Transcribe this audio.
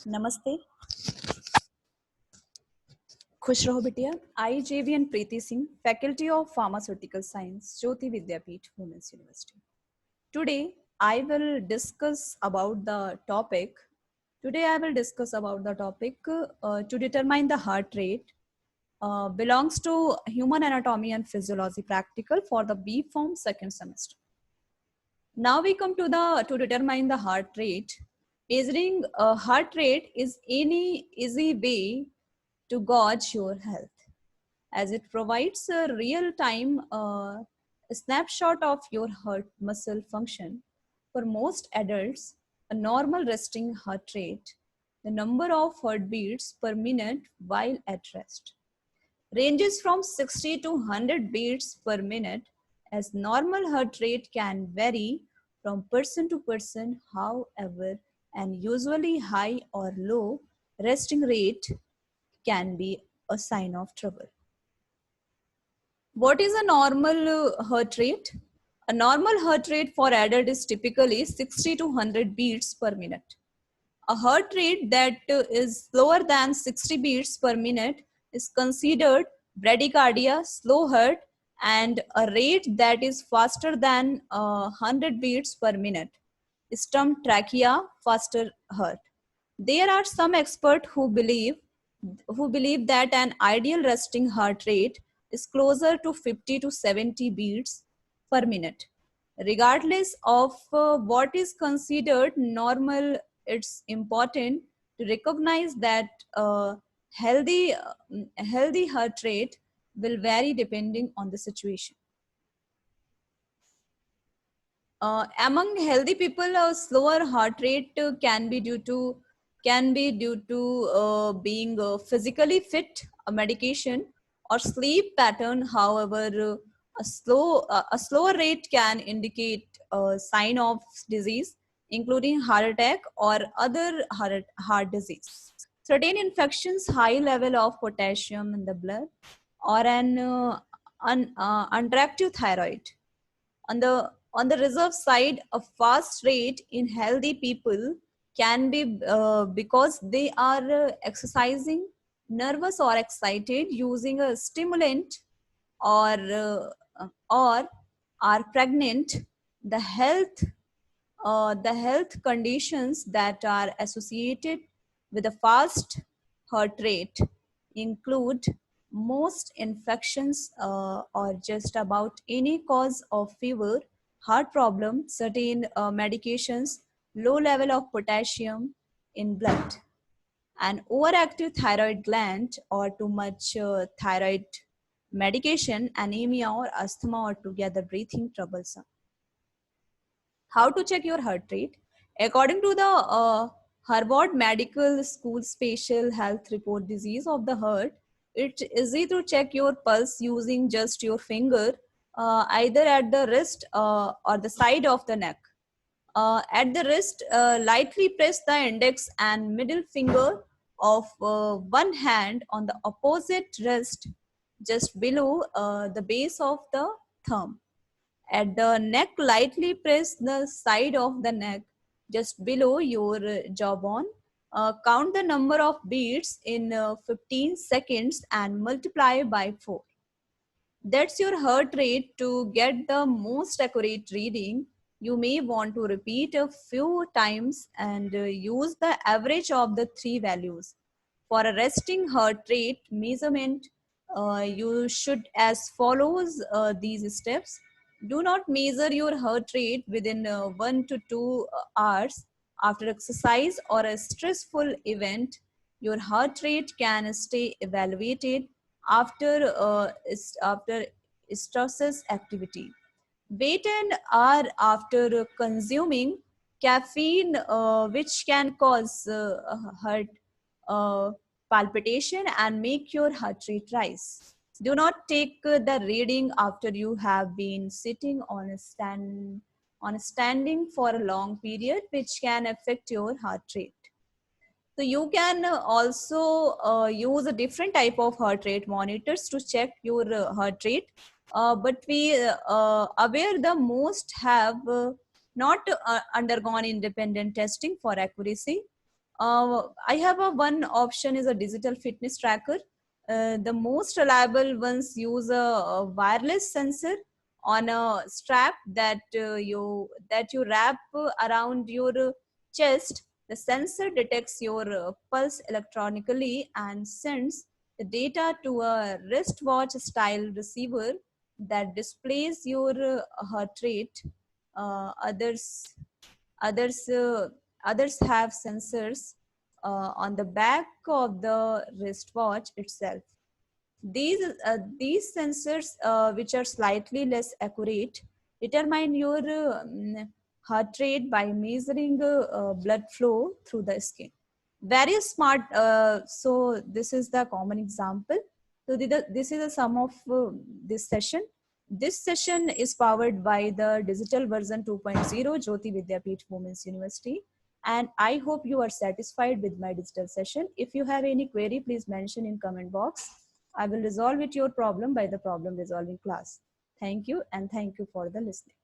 नमस्ते, खुश रहो बिटिया। आई JVN Preeti Singh, Faculty of Pharmaceutical Science, Jyoti Vidyapeeth, Women's University. Today, I will discuss about the topic. Today, I will discuss about the topic to determine the heart rate. Belongs to Human Anatomy and Physiology Practical for the B Form second semester. Now we come to the to determine the heart rate. Measuring heart rate is any easy way to gauge your health, as it provides a real-time snapshot of your heart muscle function. For most adults, a normal resting heart rate, the number of heartbeats per minute while at rest, ranges from 60 to 100 beats per minute, as normal heart rate can vary from person to person. However, an usually high or low resting rate can be a sign of trouble. What is a normal heart rate? A normal heart rate for adult is typically 60 to 100 beats per minute. A heart rate that is slower than 60 beats per minute is considered bradycardia, slow heart, and a rate that is faster than 100 beats per minute is termed trachea, faster heart. There are some experts who believe that an ideal resting heart rate is closer to 50 to 70 beats per minute. Regardless of what is considered normal, it's important to recognize that healthy heart rate will vary depending on the situation. Among healthy people, a slower heart rate can be due to being physically fit, a medication, or sleep pattern. However, a slower rate can indicate a sign of disease, including heart attack or other heart disease. Certain infections, high level of potassium in the blood, or an unattractive thyroid. On the reserve side, a fast rate in healthy people can be because they are exercising, nervous or excited, using a stimulant, or are pregnant. The health conditions that are associated with a fast heart rate include most infections, or just about any cause of fever, heart problem, certain medications, low level of potassium in blood, an overactive thyroid gland, or too much thyroid medication, anemia or asthma, or together breathing troublesome. How to check your heart rate? According to the Harvard Medical School Special Health Report, disease of the heart, it's easy to check your pulse using just your finger, either at the wrist or the side of the neck. At the wrist, lightly press the index and middle finger of one hand on the opposite wrist, just below the base of the thumb. At the neck, lightly press the side of the neck just below your jawbone. Count the number of beats in 15 seconds and multiply by 4. That's your heart rate. To get the most accurate reading, you may want to repeat a few times and use the average of the three values. For a resting heart rate measurement, you should as follows these steps. Do not measure your heart rate within 1 to 2 hours after exercise or a stressful event. Your heart rate can stay elevated after stress activity. Wait an hour after consuming caffeine, which can cause heart uh, palpitation and make your heart rate rise. Do not take the reading after you have been sitting on a standing for a long period, which can affect your heart rate. So you can also use a different type of heart rate monitors to check your heart rate. But we aware the most have not undergone independent testing for accuracy. I have a one option is a digital fitness tracker. The most reliable ones use a wireless sensor on a strap that you wrap around your chest. The sensor detects your pulse electronically and sends the data to a wristwatch style receiver that displays your heart rate. Uh, others others uh, Others have sensors on the back of the wristwatch itself. These sensors, which are slightly less accurate, determine your heart rate by measuring blood flow through the skin. Very smart. So this is the common example. So this is a sum of this session. This session is powered by the digital version 2.0 Jyoti Vidyapeeth Women's University. And I hope you are satisfied with my digital session. If you have any query, please mention in comment box. I will resolve it your problem by the problem resolving class. Thank you, and thank you for the listening.